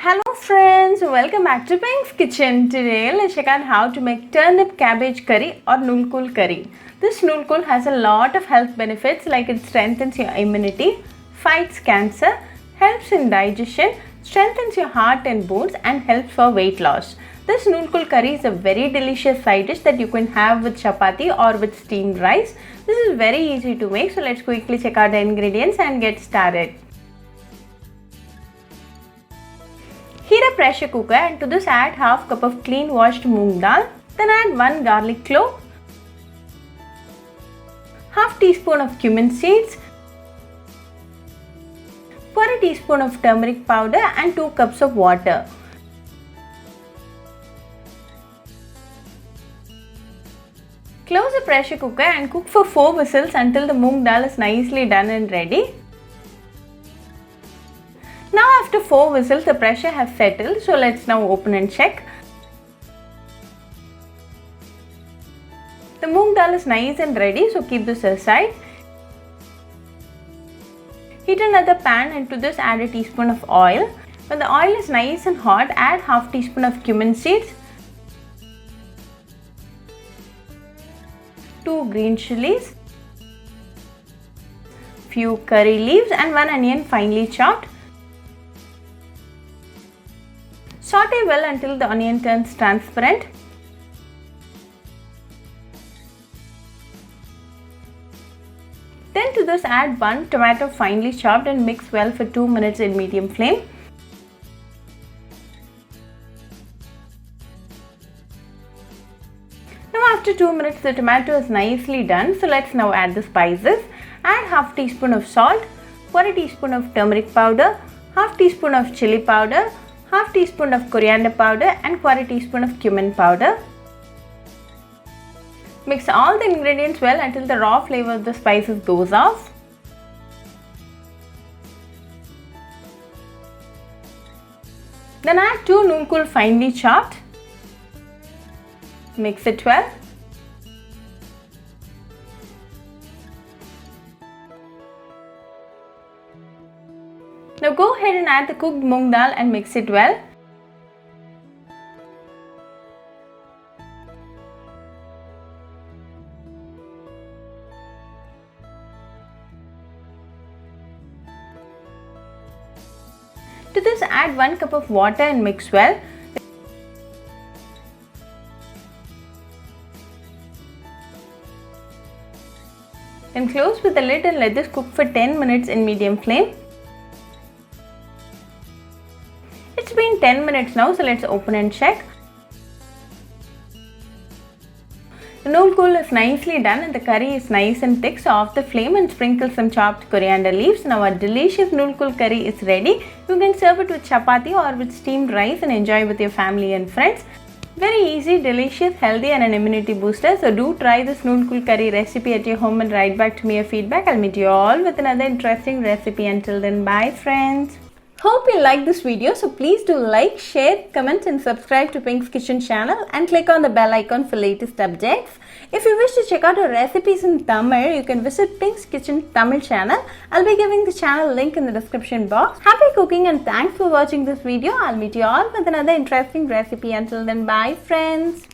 Hello friends, welcome back to Pink's Kitchen. Today let's check out how to make turnip cabbage curry or Knol Khol curry. This Knol Khol has a lot of health benefits like it strengthens your immunity, fights cancer, helps in digestion, strengthens your heart and bones and helps for weight loss. This Knol Khol curry is a very delicious side dish that you can have with chapati or with steamed rice. This is very easy to make, so let's quickly check out the ingredients and get started. Heat a pressure cooker and to this add half cup of clean washed moong dal. Then add 1 garlic clove, half teaspoon of cumin seeds, 1/4 teaspoon of turmeric powder and 2 cups of water. Close the pressure cooker and cook for 4 whistles until the moong dal is nicely done and ready. Now after 4 whistles the pressure has settled, so let's now open and check. The moong dal is nice and ready, so keep this aside. Heat another pan and to this add a teaspoon of oil. When the oil is nice and hot, add half teaspoon of cumin seeds, 2 green chilies, few curry leaves and 1 onion finely chopped. Saute well until the onion turns transparent. Then to this add 1 tomato finely chopped and mix well for 2 minutes in medium flame. Now after 2 minutes the tomato is nicely done, so let's now add the spices. Add half teaspoon of salt, 1/4 teaspoon of turmeric powder, half teaspoon of chilli powder, half teaspoon of coriander powder and 1/4 teaspoon of cumin powder. Mix all the ingredients well until the raw flavor of the spices goes off. Then add 2 Knol Khol finely chopped. Mix it well. Now go ahead and add the cooked moong dal and mix it well. To this add 1 cup of water and mix well. Then close with the lid and let this cook for 10 minutes in medium flame. It's been 10 minutes now, so let's open and check. The Knol Khol is nicely done and the curry is nice and thick, so off the flame and sprinkle some chopped coriander leaves. Now our delicious Knol Khol curry is ready. You can serve it with chapati or with steamed rice and enjoy with your family and friends. Very easy, delicious, healthy and an immunity booster. So do try this Knol Khol curry recipe at your home and write back to me your feedback. I'll meet you all with another interesting recipe. Until then, bye friends. Hope you like this video, so please do like, share, comment and subscribe to Pink's Kitchen channel and click on the bell icon for latest updates. If you wish to check out our recipes in Tamil, you can visit Pink's Kitchen Tamil channel. I'll be giving the channel link in the description box. Happy cooking and thanks for watching this video. I'll meet you all with another interesting recipe. Until then, bye friends.